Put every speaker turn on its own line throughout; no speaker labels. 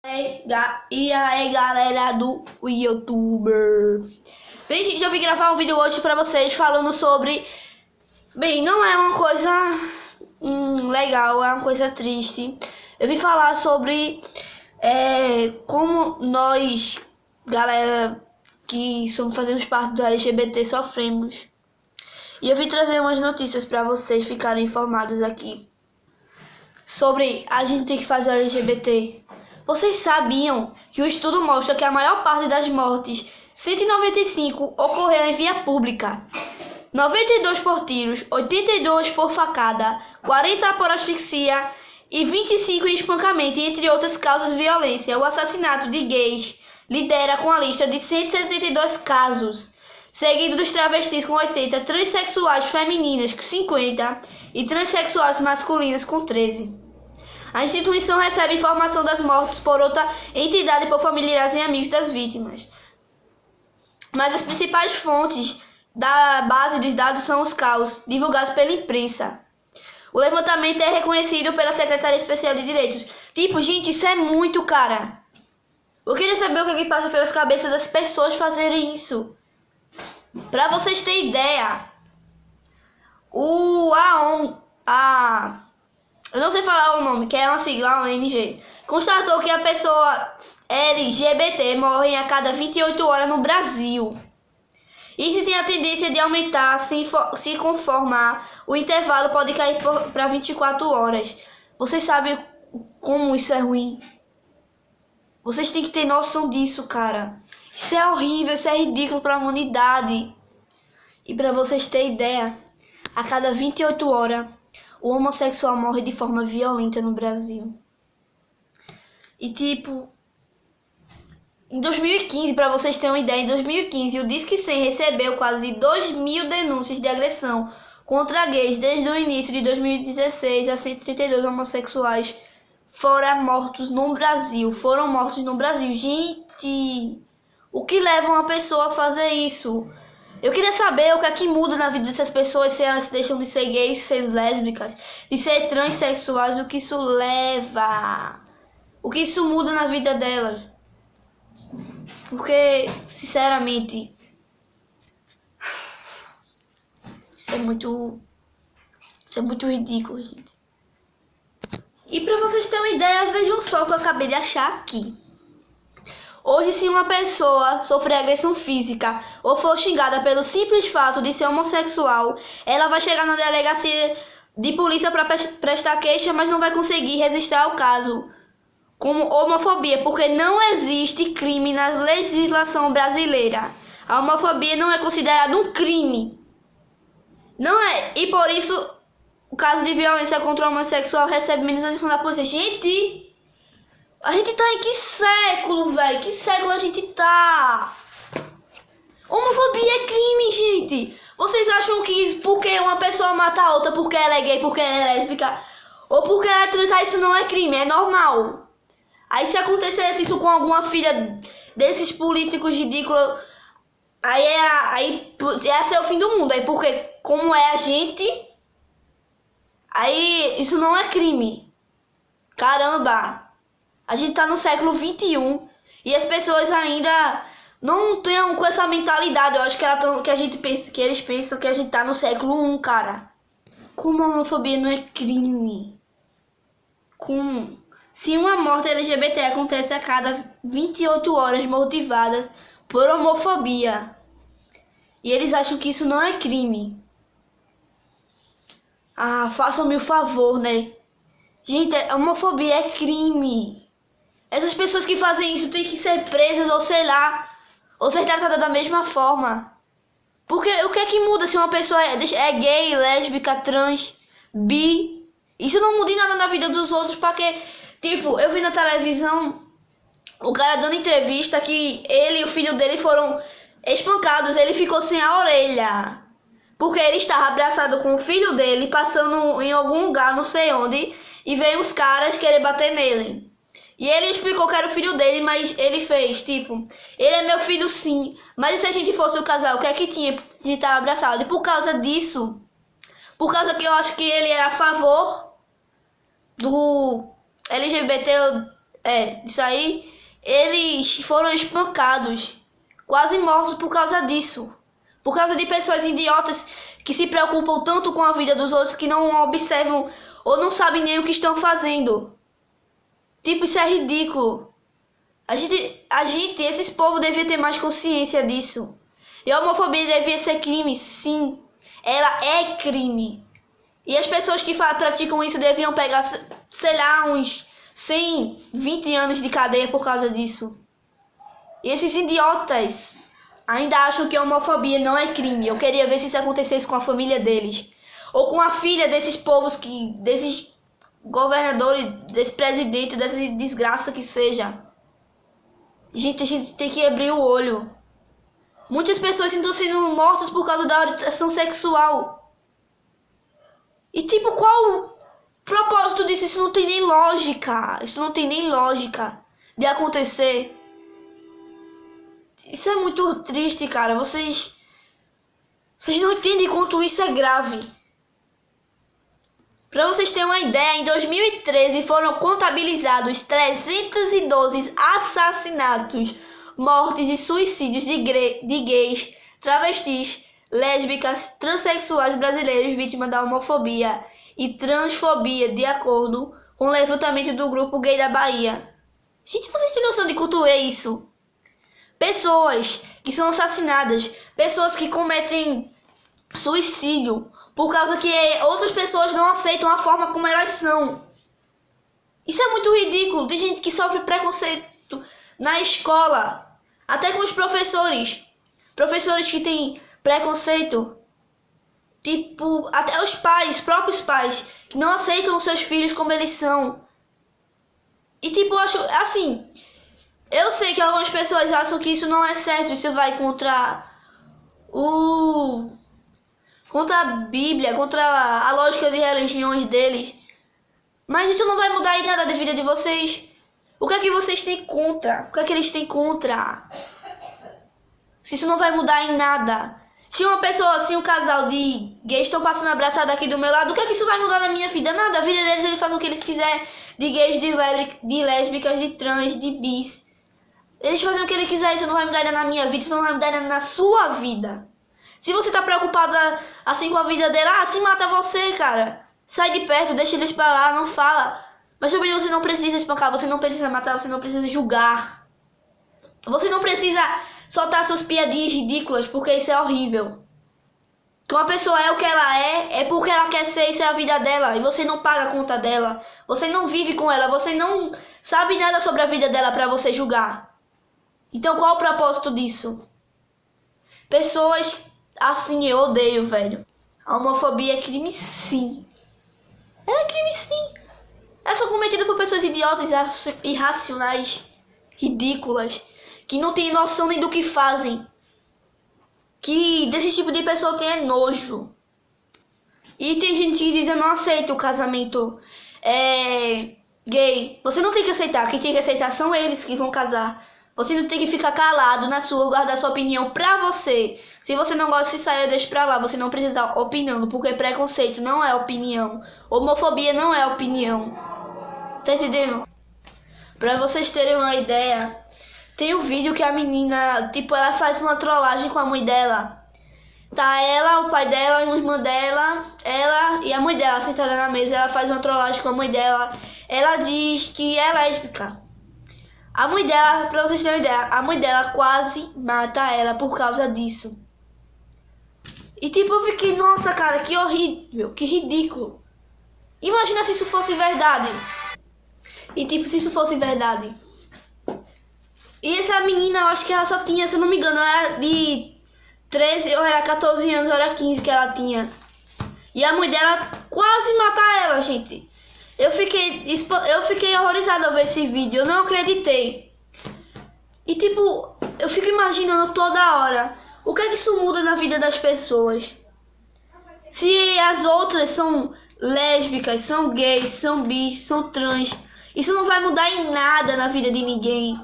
E aí galera do YouTuber. Bem, gente, eu vim gravar um vídeo hoje pra vocês falando sobre... Bem, não é uma coisa legal, é uma coisa triste. Eu vim falar sobre como nós, galera que fazemos parte do LGBT, sofremos. E eu vim trazer umas notícias pra vocês ficarem informados aqui sobre a gente ter que fazer LGBT. Vocês sabiam que o estudo mostra que a maior parte das mortes, 195, ocorreram em via pública, 92 por tiros, 82 por facada, 40 por asfixia e 25 em espancamento, entre outras causas de violência. O assassinato de gays lidera com a lista de 172 casos, seguido dos travestis com 80, transexuais femininas com 50 e transexuais masculinas com 13. A instituição recebe informação das mortes por outra entidade e por familiares e amigos das vítimas. Mas as principais fontes da base dos dados são os casos divulgados pela imprensa. O levantamento é reconhecido pela Secretaria Especial de Direitos. Tipo, gente, isso é muito, cara. Eu queria saber o que passa pelas cabeças das pessoas fazerem isso. Pra vocês terem ideia, eu não sei falar o nome, que é uma sigla, ONG, constatou que a pessoa LGBT morre a cada 28 horas no Brasil. Isso tem a tendência de aumentar se conformar o intervalo pode cair para 24 horas. Vocês sabem como isso é ruim? Vocês têm que ter noção disso, cara. Isso é horrível, isso é ridículo para a humanidade. E para vocês terem ideia, a cada 28 horas, o homossexual morre de forma violenta no Brasil. E tipo, em 2015, para vocês terem uma ideia, em 2015 o Disque 100 recebeu quase 2.000 denúncias de agressão contra gays desde o início de 2016. A 132 homossexuais foram mortos no Brasil. Gente, o que leva uma pessoa a fazer isso? Eu queria saber o que é que muda na vida dessas pessoas, se elas deixam de ser gays, de ser lésbicas, de ser transexuais, o que isso leva, o que isso muda na vida delas. Porque, sinceramente, isso é muito ridículo, gente. E pra vocês terem uma ideia, vejam só o que eu acabei de achar aqui. Hoje, se uma pessoa sofrer agressão física ou for xingada pelo simples fato de ser homossexual, ela vai chegar na delegacia de polícia para prestar queixa, mas não vai conseguir registrar o caso como homofobia, porque não existe crime na legislação brasileira. A homofobia não é considerada um crime. Não é. E por isso, o caso de violência contra o homossexual recebe menos atenção da polícia. Gente, a gente tá em que século, velho? Que século a gente tá? Homofobia é crime, gente. Vocês acham que porque uma pessoa mata a outra porque ela é gay, porque ela é lésbica, ou porque ela é trans, isso não é crime, é normal? Aí se acontecesse isso com alguma filha desses políticos ridículos, aí ia ser o fim do mundo. Aí porque como é a gente, aí isso não é crime. Caramba! A gente tá no século 21 e as pessoas ainda não estão com essa mentalidade. Eu acho que eles pensam que a gente tá no século 1, cara. Como a homofobia não é crime? Como? Se uma morte LGBT acontece a cada 28 horas motivada por homofobia, e eles acham que isso não é crime. Ah, façam-me o favor, né? Gente, a homofobia é crime. Essas pessoas que fazem isso têm que ser presas ou sei lá, ou ser tratadas da mesma forma. Porque o que é que muda se uma pessoa é gay, lésbica, trans, bi? Isso não muda em nada na vida dos outros, porque, tipo, eu vi na televisão o cara dando entrevista que ele e o filho dele foram espancados, ele ficou sem a orelha. Porque ele estava abraçado com o filho dele, passando em algum lugar, não sei onde, e veio uns caras querer bater nele. E ele explicou que era o filho dele, mas ele fez, tipo, ele é meu filho sim, mas se a gente fosse o casal, o que é que tinha de estar abraçado? E por causa disso, por causa que eu acho que ele era a favor do LGBT, disso aí, eles foram espancados, quase mortos por causa disso. Por causa de pessoas idiotas que se preocupam tanto com a vida dos outros que não observam ou não sabem nem o que estão fazendo. Tipo, isso é ridículo. Esses povos deviam ter mais consciência disso. E a homofobia devia ser crime, sim. Ela é crime. E as pessoas que praticam isso deviam pegar, sei lá, uns 120 anos de cadeia por causa disso. E esses idiotas ainda acham que a homofobia não é crime. Eu queria ver se isso acontecesse com a família deles. Ou com a filha desses povos, desses governadores, desse presidente, dessa desgraça que seja. Gente, a gente tem que abrir o olho. Muitas pessoas estão sendo mortas por causa da orientação sexual. E tipo, qual o propósito disso? Isso não tem nem lógica. Isso não tem nem lógica de acontecer. Isso é muito triste, cara. Vocês não entendem quanto isso é grave. Pra vocês terem uma ideia, em 2013 foram contabilizados 312 assassinatos, mortes e suicídios de gays, travestis, lésbicas, transexuais brasileiros vítimas da homofobia e transfobia, de acordo com o levantamento do Grupo Gay da Bahia. Gente, vocês têm noção de quanto é isso? Pessoas que são assassinadas, pessoas que cometem suicídio por causa que outras pessoas não aceitam a forma como elas são. Isso é muito ridículo. Tem gente que sofre preconceito na escola, até com os professores. Professores que têm preconceito. Tipo, até os pais, próprios pais, que não aceitam os seus filhos como eles são. E tipo, eu acho assim, eu sei que algumas pessoas acham que isso não é certo, isso vai contra a Bíblia, contra a lógica de religiões deles. Mas isso não vai mudar em nada da vida de vocês. O que é que vocês têm contra? O que é que eles têm contra? Se isso não vai mudar em nada. Se um casal de gays estão passando abraçado aqui do meu lado, o que é que isso vai mudar na minha vida? Nada. A vida deles, eles fazem o que eles quiserem. De gays, de lésbicas, de trans, de bis. Eles fazem o que eles quiserem. Isso não vai mudar nada na minha vida. Isso não vai mudar nada na sua vida. Se você tá preocupada assim com a vida dela, se mata você, cara. Sai de perto, deixa eles pra lá, não fala. Mas também você não precisa espancar, você não precisa matar, você não precisa julgar. Você não precisa soltar suas piadinhas ridículas, porque isso é horrível. Que uma pessoa é o que ela é porque ela quer ser, isso é a vida dela. E você não paga a conta dela. Você não vive com ela, você não sabe nada sobre a vida dela pra você julgar. Então qual o propósito disso? Pessoas assim eu odeio, velho. A homofobia é crime, sim. É crime, sim. É só cometido por pessoas idiotas, irracionais, ridículas, que não têm noção nem do que fazem. Que desse tipo de pessoa tem nojo. E tem gente que diz, eu não aceito o casamento gay. Você não tem que aceitar. Quem tem que aceitar são eles que vão casar. Você não tem que ficar calado na sua, guardar sua opinião pra você. Se você não gosta de sair, deixa pra lá. Você não precisa estar opinando, porque preconceito não é opinião. Homofobia não é opinião. Tá entendendo? Pra vocês terem uma ideia, tem um vídeo que a menina, tipo, ela faz uma trollagem com a mãe dela. Tá ela, o pai dela, uma irmã dela, ela e a mãe dela sentada na mesa. Ela faz uma trollagem com a mãe dela. Ela diz que é lésbica. A mãe dela, pra vocês terem uma ideia, a mãe dela quase mata ela por causa disso. E tipo, eu fiquei, nossa, cara, que horrível, que ridículo. Imagina se isso fosse verdade. E tipo, se isso fosse verdade. E essa menina, eu acho que ela só tinha, se eu não me engano, era de 13, ou era 14 anos, ou era 15 que ela tinha. E a mãe dela quase mata ela, gente. Eu fiquei horrorizada ao ver esse vídeo, eu não acreditei. E tipo, eu fico imaginando toda hora, o que é que isso muda na vida das pessoas? Se as outras são lésbicas, são gays, são bis, são trans, isso não vai mudar em nada na vida de ninguém.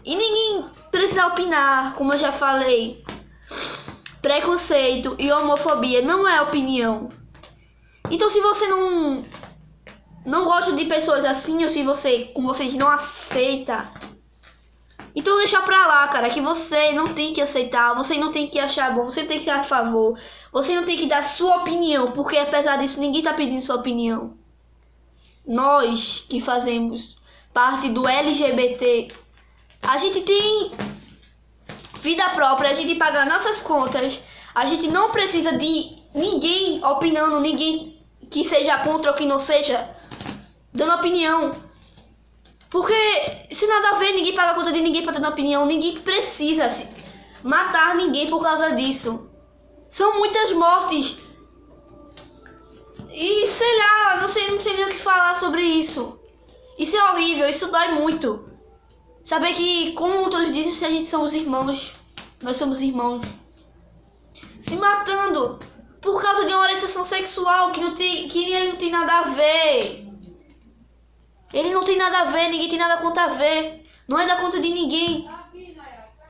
E ninguém precisa opinar, como eu já falei. Preconceito e homofobia não é opinião. Então se você não não gosta de pessoas assim, ou se vocês não aceita, então deixa pra lá, cara, que você não tem que aceitar, você não tem que achar bom, você tem que ser a favor, você não tem que dar sua opinião, porque apesar disso ninguém tá pedindo sua opinião. Nós que fazemos parte do LGBT, a gente tem vida própria, a gente paga nossas contas, a gente não precisa de ninguém opinando, ninguém que seja contra ou que não seja dando opinião. Porque se nada a ver, ninguém paga a conta de ninguém pra ter opinião, ninguém precisa matar ninguém por causa disso. São muitas mortes. E sei lá, não sei nem o que falar sobre isso. Isso é horrível, isso dói muito. Saber que, como todos dizem, se a gente somos irmãos, nós somos irmãos. Se matando por causa de uma orientação sexual que ele não tem nada a ver. Ele não tem nada a ver, ninguém tem nada contra a ver. Não é da conta de ninguém.